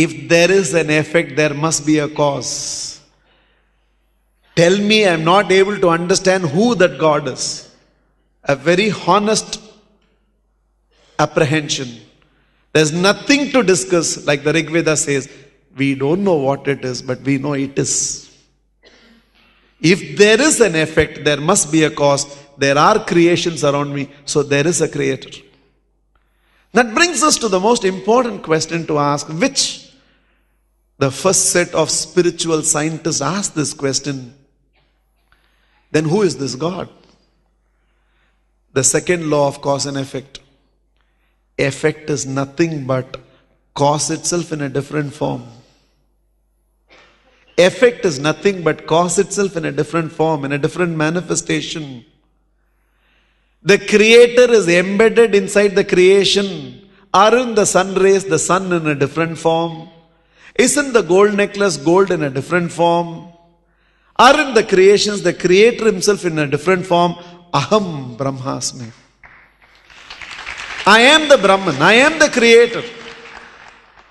If there is an effect, there must be a cause. Tell me I'm not able to understand who that God is. A very honest apprehension. There's nothing to discuss, like the Rig Veda says. We don't know what it is, but we know it is. If there is an effect, there must be a cause. There are creations around me, so there is a creator. That brings us to the most important question to ask, which the first set of spiritual scientists asked this question. Then who is this God? The second law of cause and effect. Effect is nothing but cause itself in a different form. Effect is nothing but cause itself in a different form, in a different manifestation. The creator is embedded inside the creation. Aren't the sun rays the sun in a different form? Isn't the gold necklace gold in a different form? Aren't the creations the creator himself in a different form? Aham Brahmasmi. I am the Brahman. I am the creator.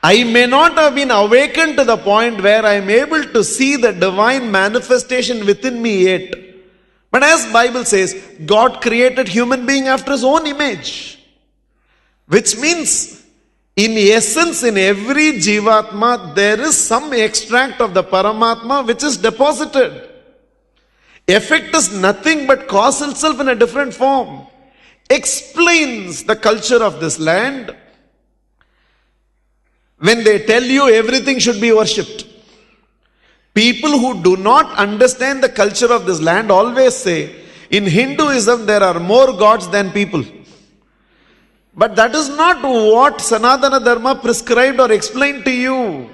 I may not have been awakened to the point where I am able to see the divine manifestation within me yet. But as Bible says, God created human being after his own image. Which means, in essence, in every Jivatma, there is some extract of the Paramatma which is deposited. Effect is nothing but cause itself in a different form. Explains the culture of this land. When they tell you everything should be worshipped. People who do not understand the culture of this land always say, in Hinduism there are more gods than people. But that is not what Sanatana Dharma prescribed or explained to you.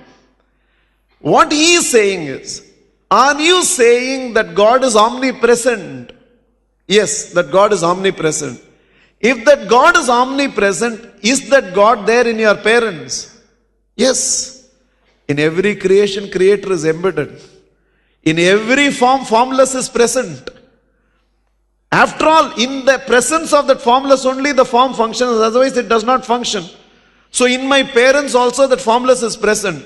What he is saying is, are you saying that God is omnipresent? Yes, that God is omnipresent. If that God is omnipresent, is that God there in your parents? Yes. In every creation, creator is embedded. In every form, formless is present. After all, in the presence of that formless only the form functions, otherwise it does not function. So in my parents also that formless is present.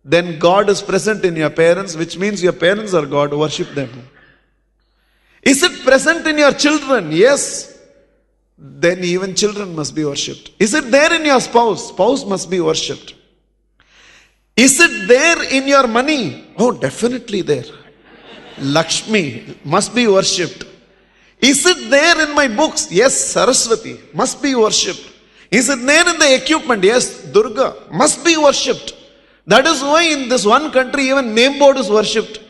Then God is present in your parents, which means your parents are God, worship them. Is it present in your children? Yes. Then even children must be worshipped. Is it there in your spouse? Spouse must be worshipped. Is it there in your money? Oh, definitely there. Lakshmi must be worshipped. Is it there in my books? Yes, Saraswati must be worshipped. Is it there in the equipment? Yes, Durga must be worshipped. That is why in this one country even name board is worshipped.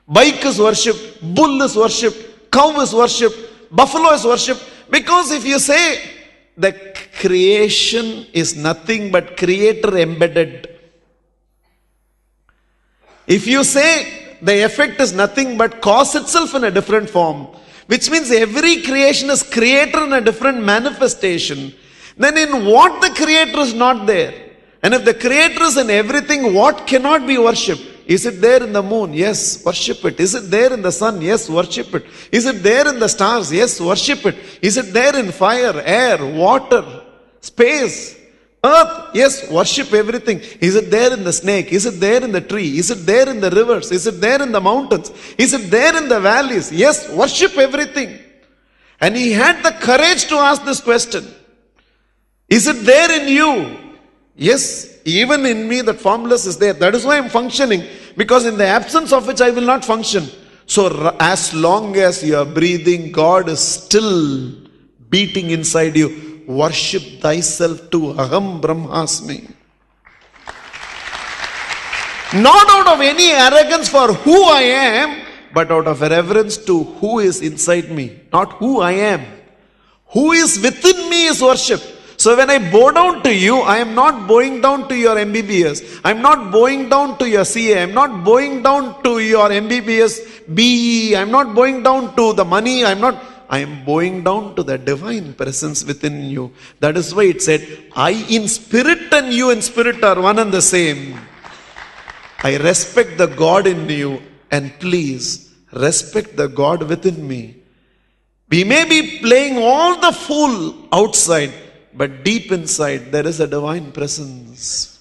Bike is worshipped. Bull is worshipped. Cow is worshipped. Buffalo is worshipped. Because if you say the creation is nothing but creator embedded. If you say the effect is nothing but cause itself in a different form, which means every creation is creator in a different manifestation, then in what the creator is not there? And if the creator is in everything, what cannot be worshipped? Is it there in the moon? Yes, worship it. Is it there in the sun? Yes, worship it. Is it there in the stars? Yes, worship it. Is it there in fire, air, water, space, earth? Yes, worship everything. Is it there in the snake? Is it there in the tree? Is it there in the rivers? Is it there in the mountains? Is it there in the valleys? Yes, worship everything. And he had the courage to ask this question. Is it there in you? Yes, even in me that formless is there. That is why I am functioning. Because in the absence of which I will not function. So as long as you are breathing, God is still beating inside you. Worship thyself to Aham Brahmasmi. Not out of any arrogance for who I am, but out of reverence to who is inside me. Not who I am. Who is within me is worship. So when I bow down to you, I am not bowing down to your MBBS. I am not bowing down to your CA. I am not bowing down to your MBBS BE. I am not bowing down to the money. I am bowing down to the divine presence within you. That is why it said, I in spirit and you in spirit are one and the same. I respect the God in you, and please respect the God within me. We may be playing all the fool outside, but deep inside there is a divine presence.